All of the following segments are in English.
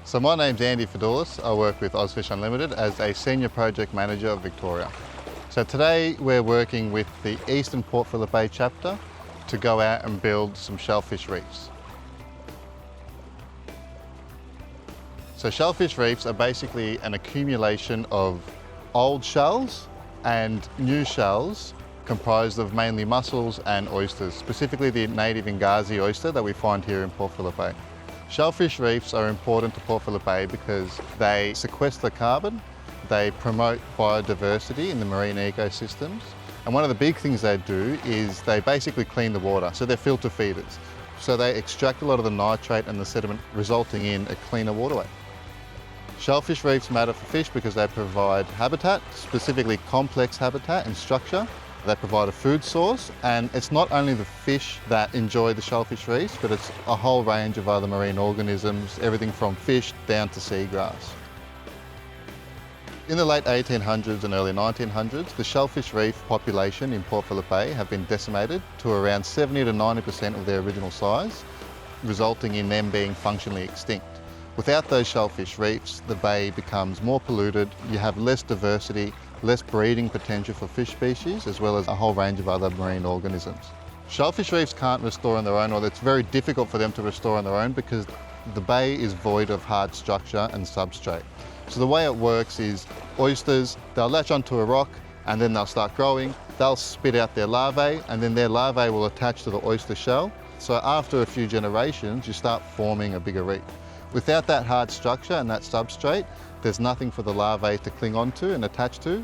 So my name's Andy Fedoulis. I work with Ozfish Unlimited as a Senior Project Manager of Victoria. So today we're working with the Eastern Port Phillip Bay chapter to go out and build some shellfish reefs. So shellfish reefs are basically an accumulation of old shells and new shells comprised of mainly mussels and oysters, specifically the native Ingazi oyster that we find here in Port Phillip Bay. Shellfish reefs are important to Port Phillip Bay because they sequester carbon, they promote biodiversity in the marine ecosystems, and one of the big things they do is they basically clean the water, so they're filter feeders. So they extract a lot of the nitrate and the sediment, resulting in a cleaner waterway. Shellfish reefs matter for fish because they provide habitat, specifically complex habitat and structure. They provide a food source, and it's not only the fish that enjoy the shellfish reefs, but it's a whole range of other marine organisms, everything from fish down to seagrass. In the late 1800s and early 1900s, the shellfish reef population in Port Phillip Bay have been decimated to around 70 to 90% of their original size, resulting in them being functionally extinct. Without those shellfish reefs, the bay becomes more polluted, you have less diversity, less breeding potential for fish species, as well as a whole range of other marine organisms. Shellfish reefs can't restore on their own, or it's very difficult for them to restore on their own because the bay is void of hard structure and substrate. So the way it works is oysters, they'll latch onto a rock and then they'll start growing, they'll spit out their larvae, and then their larvae will attach to the oyster shell. So after a few generations, you start forming a bigger reef. Without that hard structure and that substrate, there's nothing for the larvae to cling onto and attach to.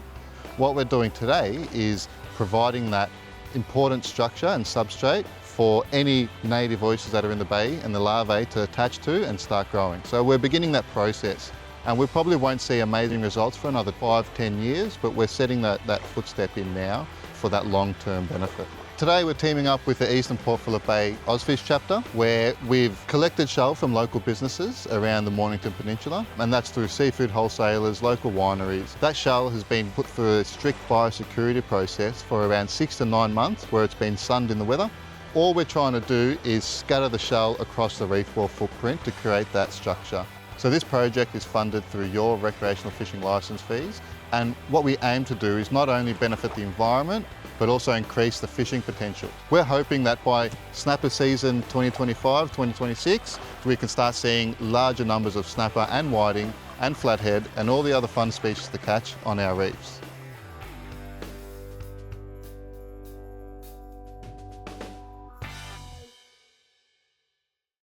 What we're doing today is providing that important structure and substrate for any native oysters that are in the bay and the larvae to attach to and start growing. So we're beginning that process, and we probably won't see amazing results for another 5-10 years, but we're setting that footstep in now for that long-term benefit. Today we're teaming up with the Eastern Port Phillip Bay Ozfish chapter, where we've collected shell from local businesses around the Mornington Peninsula, and that's through seafood wholesalers, local wineries. That shell has been put through a strict biosecurity process for around 6 to 9 months, where it's been sunned in the weather. All we're trying to do is scatter the shell across the reef wall footprint to create that structure. So this project is funded through your recreational fishing licence fees, and what we aim to do is not only benefit the environment, but also increase the fishing potential. We're hoping that by snapper season 2025-2026, we can start seeing larger numbers of snapper and whiting and flathead and all the other fun species to catch on our reefs.